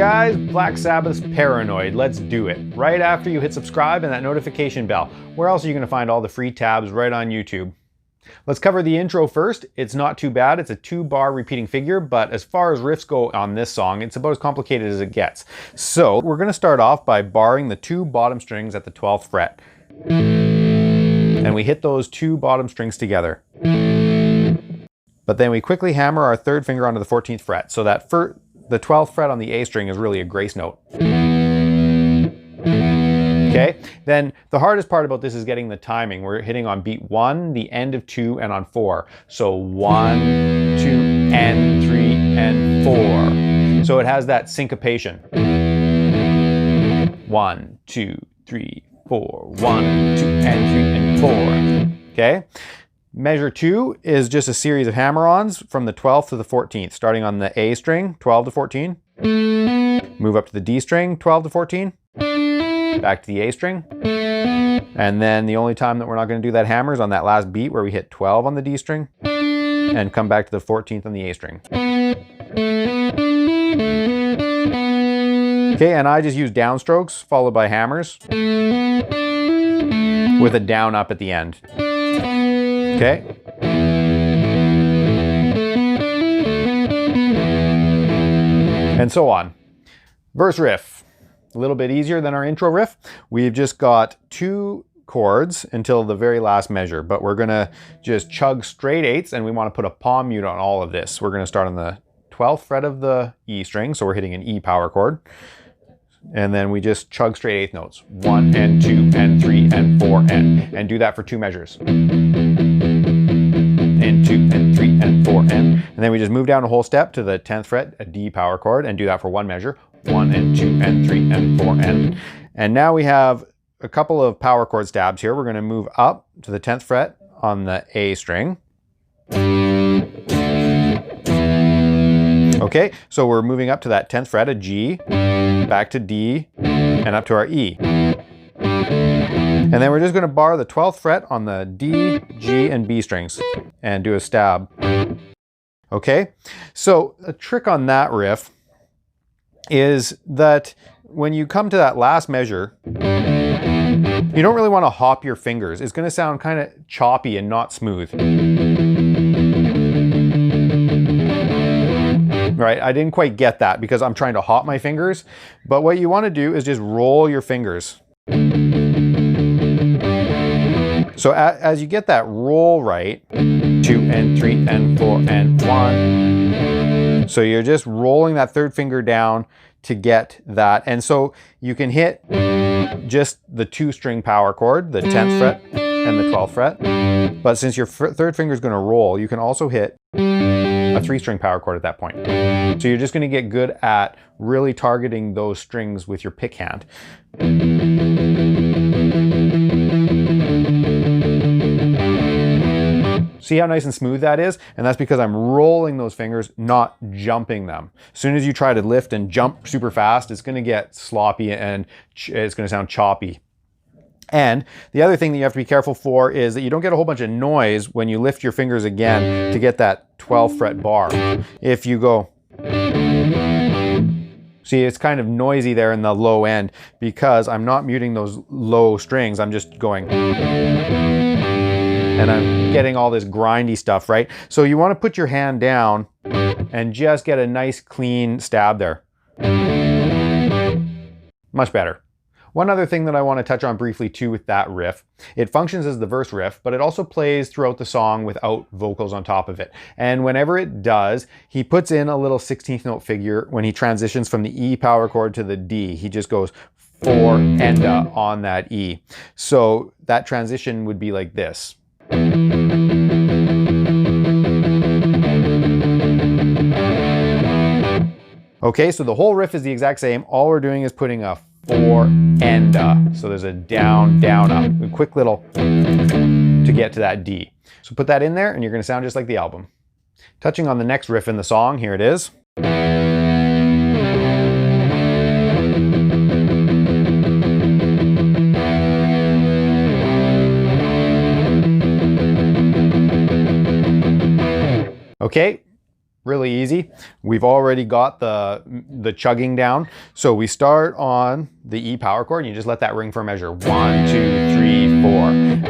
guys, Black Sabbath's Paranoid. Let's do it. Right after you hit subscribe and that notification bell. Where else are you going to find all the free tabs? Right on YouTube. Let's cover the intro first. It's not too bad. It's a 2-bar repeating figure, but as far as riffs go on this song, it's about as complicated as it gets. So we're going to start off by barring the 2 bottom strings at the 12th fret. And we hit those 2 bottom strings together. But then we quickly hammer our 3rd finger onto the 14th fret, so that the 12th fret on the A string is really a grace note. Okay, then the hardest part about this is getting the timing. We're hitting on beat 1, the end of 2, and on 4. So 1, 2, and 3, and 4. So it has that syncopation. 1, 2, 3, 4. 1, 2, and 3, and 4. Okay? Measure 2 is just a series of hammer-ons from the 12th to the 14th, starting on the A string, 12 to 14. Move up to the D string, 12 to 14. Back to the A string. And then the only time that we're not going to do that hammer is on that last beat where we hit 12 on the D string and come back to the 14th on the A string. Okay, and I just use downstrokes followed by hammers with a down up at the end. Okay. And so on. Verse riff. A little bit easier than our intro riff. We've just got 2 chords until the very last measure, but we're gonna just chug straight 8ths, and we want to put a palm mute on all of this. We're gonna start on the 12th fret of the E string, so we're hitting an E power chord. And then we just chug straight 8th notes. 1 and 2 and 3 and 4 and do that for 2 measures. And 2 and 3 and 4 and then we just move down a whole step to the 10th fret, a D power chord, and do that for 1 measure. 1 and 2 and 3 and 4 and now we have a couple of power chord stabs here. We're going to move up to the 10th fret on the A string. Okay, so we're moving up to that 10th fret, a G, back to D, and up to our E. And then we're just going to bar the 12th fret on the D, G, and B strings and do a stab. Okay, so a trick on that riff is that when you come to that last measure, you don't really want to hop your fingers. It's going to sound kind of choppy and not smooth. Right, I didn't quite get that because I'm trying to hop my fingers, but what you want to do is just roll your fingers. So as you get that roll right, 2 and 3 and 4 and 1. So you're just rolling that 3rd finger down to get that. And so you can hit just the 2-string power chord, the 10th fret and the 12th fret. But since your 3rd finger is going to roll, you can also hit a 3-string power chord at that point. So you're just going to get good at really targeting those strings with your pick hand. See how nice and smooth that is? And that's because I'm rolling those fingers, not jumping them. As soon as you try to lift and jump super fast, it's going to get sloppy and it's going to sound choppy. And the other thing that you have to be careful for is that you don't get a whole bunch of noise when you lift your fingers again to get that 12th fret bar. If you go, see, it's kind of noisy there in the low end because I'm not muting those low strings. I'm just going, and I'm getting all this grindy stuff, right? So you want to put your hand down and just get a nice clean stab there. Much better. One other thing that I want to touch on briefly too with that riff, it functions as the verse riff, but it also plays throughout the song without vocals on top of it. And whenever it does, he puts in a little 16th note figure when he transitions from the E power chord to the D. He just goes 4 and on that E. So that transition would be like this. Okay, so the whole riff is the exact same. All we're doing is putting a 4 and so there's a down, down, up. A quick little to get to that D. So put that in there and you're going to sound just like the album. Touching on the next riff in the song, here it is. Okay, really easy. We've already got the chugging down. So we start on the E power chord, and you just let that ring for a measure. 1, 2, 3, 4.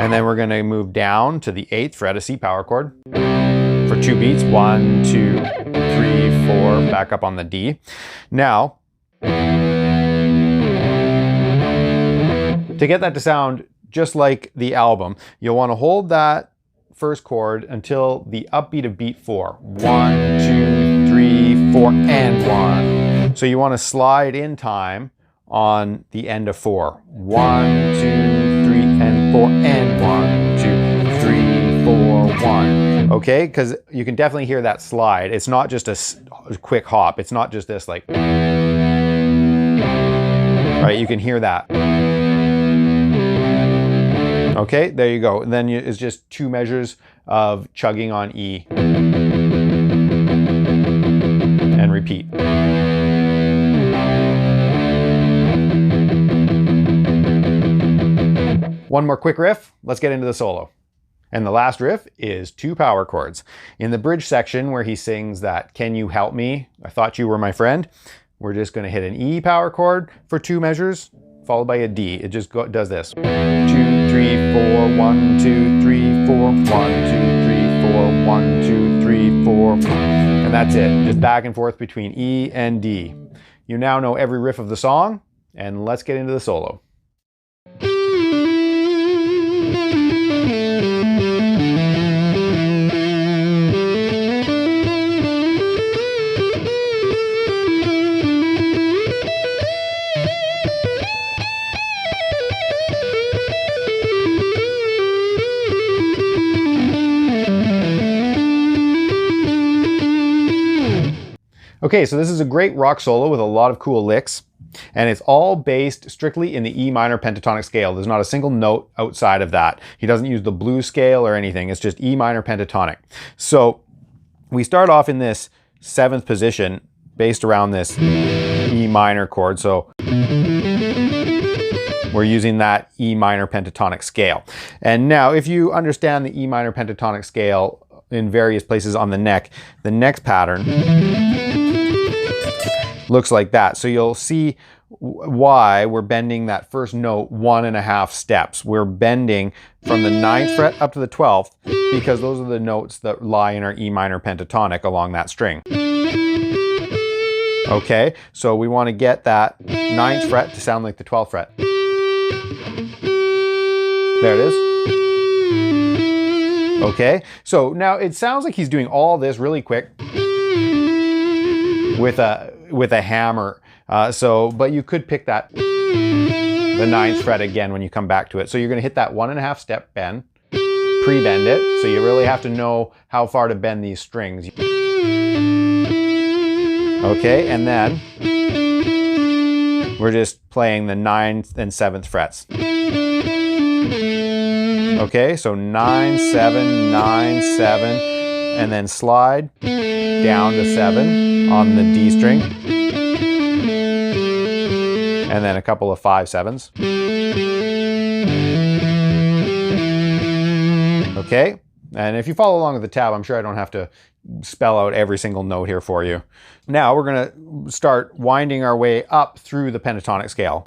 And then we're gonna move down to the 8th fret of C power chord for 2 beats. 1, 2, 3, 4, back up on the D. Now, to get that to sound just like the album, you'll wanna hold that first chord until the upbeat of beat 4. 1, 2, 3, 4, and 1. So you want to slide in time on the end of 4. 1, 2, 3, and 4, and 1, 2, 3, 4, 1. Okay, because you can definitely hear that slide. It's not just a quick hop. It's not just this like, right? You can hear that. Okay, there you go. And then it's just 2 measures of chugging on E. And repeat. One more quick riff, let's get into the solo. And the last riff is 2 power chords. In the bridge section where he sings that, "Can you help me? I thought you were my friend," we're just gonna hit an E power chord for 2 measures, followed by a D. It just does this. 2, 3, 4, 1, 2, 3, 4, 1, 2, 3, 4, 1, 2, 3, 4. And that's it. Just back and forth between E and D. You now know every riff of the song, and let's get into the solo. Okay, so this is a great rock solo with a lot of cool licks, and it's all based strictly in the E minor pentatonic scale. There's not a single note outside of that. He doesn't use the blues scale or anything. It's just E minor pentatonic. So we start off in this 7th position based around this E minor chord. So we're using that E minor pentatonic scale. And now if you understand the E minor pentatonic scale in various places on the next pattern looks like that. So you'll see why we're bending that first note 1.5 steps. We're bending from the 9th fret up to the 12th because those are the notes that lie in our E minor pentatonic along that string. Okay, so we want to get that 9th fret to sound like the 12th fret. There it is. Okay, so now it sounds like he's doing all this really quick with a hammer. But you could pick the 9th fret again when you come back to it. So you're gonna hit that 1.5 step bend, pre-bend it. So you really have to know how far to bend these strings. Okay, and then we're just playing the 9th and 7th frets. Okay, so 9, 7, 9, 7, and then slide down to 7 on the D string. And then a couple of 5 7s. Okay, and if you follow along with the tab, I'm sure I don't have to spell out every single note here for you. Now we're gonna start winding our way up through the pentatonic scale.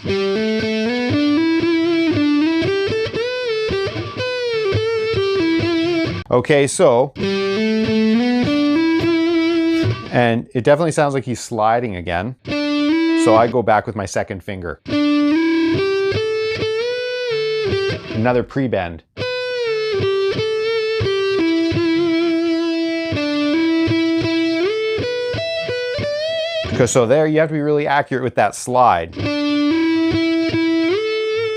Okay, so, and it definitely sounds like he's sliding again. So I go back with my 2nd finger. Another pre-bend. So there you have to be really accurate with that slide.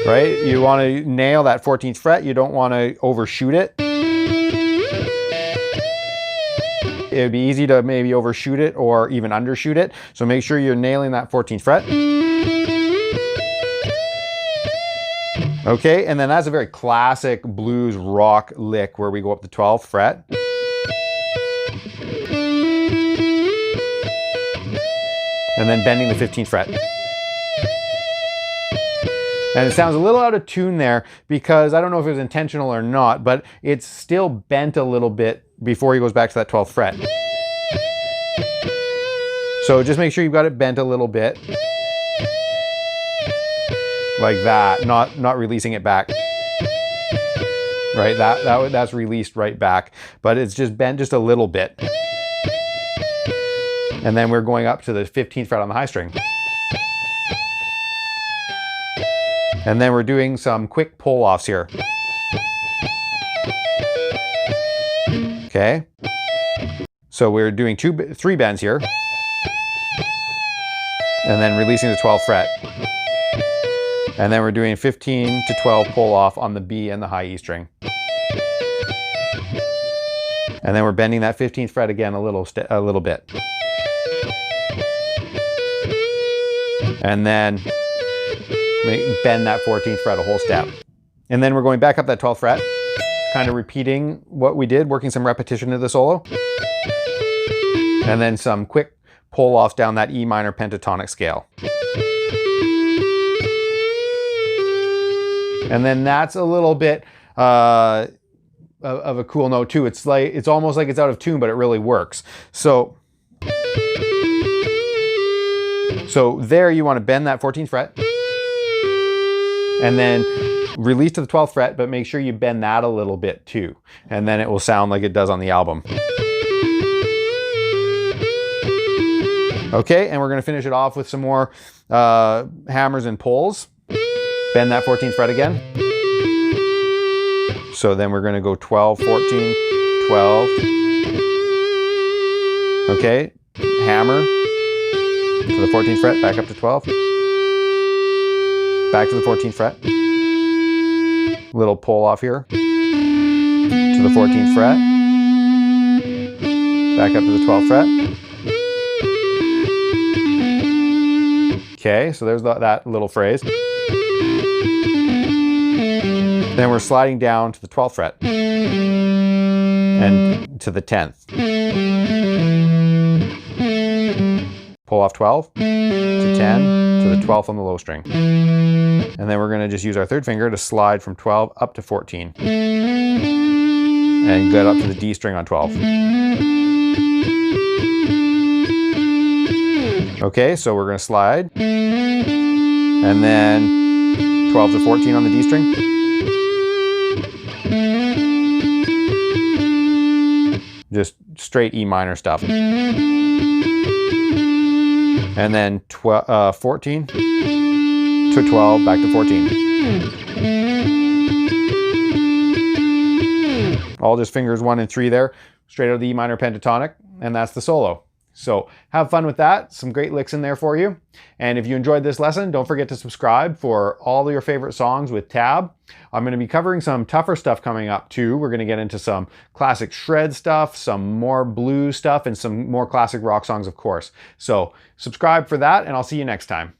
Right? You want to nail that 14th fret. You don't want to overshoot it. It would be easy to maybe overshoot it or even undershoot it. So make sure you're nailing that 14th fret. Okay, and then that's a very classic blues rock lick where we go up the 12th fret. And then bending the 15th fret. And it sounds a little out of tune there because I don't know if it was intentional or not, but it's still bent a little bit before he goes back to that 12th fret. So just make sure you've got it bent a little bit. Like that, not releasing it back. Right, that's released right back, but it's just bent just a little bit. And then we're going up to the 15th fret on the high string. And then we're doing some quick pull-offs here. Okay. So we're doing 3 bends here. And then releasing the 12th fret. And then we're doing 15 to 12 pull-off on the B and the high E string. And then we're bending that 15th fret again a little bit. And then bend that 14th fret a whole step. And then we're going back up that 12th fret, kind of repeating what we did, working some repetition of the solo. And then some quick pull-offs down that E minor pentatonic scale. And then that's a little bit of a cool note too. It's almost like it's out of tune, but it really works. So there you want to bend that 14th fret and then release to the 12th fret, but make sure you bend that a little bit too. And then it will sound like it does on the album. Okay, and we're going to finish it off with some more hammers and pulls. Bend that 14th fret again. So then we're going to go 12, 14, 12. Okay, hammer to the 14th fret, back up to 12. Back to the 14th fret. Little pull off here to the 14th fret. Back up to the 12th fret. Okay, so there's that little phrase. Then we're sliding down to the 12th fret and to the 10th. Pull off 12 to 10 to the 12th on the low string. And then we're going to just use our third finger to slide from 12 up to 14. And get up to the D string on 12. Okay, so we're going to slide. And then 12 to 14 on the D string. Just straight E minor stuff. And then 14 to 12, back to 14. All just fingers 1 and 3 there, straight out of the E minor pentatonic, and that's the solo. So have fun with that. Some great licks in there for you. And if you enjoyed this lesson, don't forget to subscribe for all your favorite songs with tab. I'm going to be covering some tougher stuff coming up too. We're going to get into some classic shred stuff, some more blues stuff, and some more classic rock songs, of course. So subscribe for that, and I'll see you next time.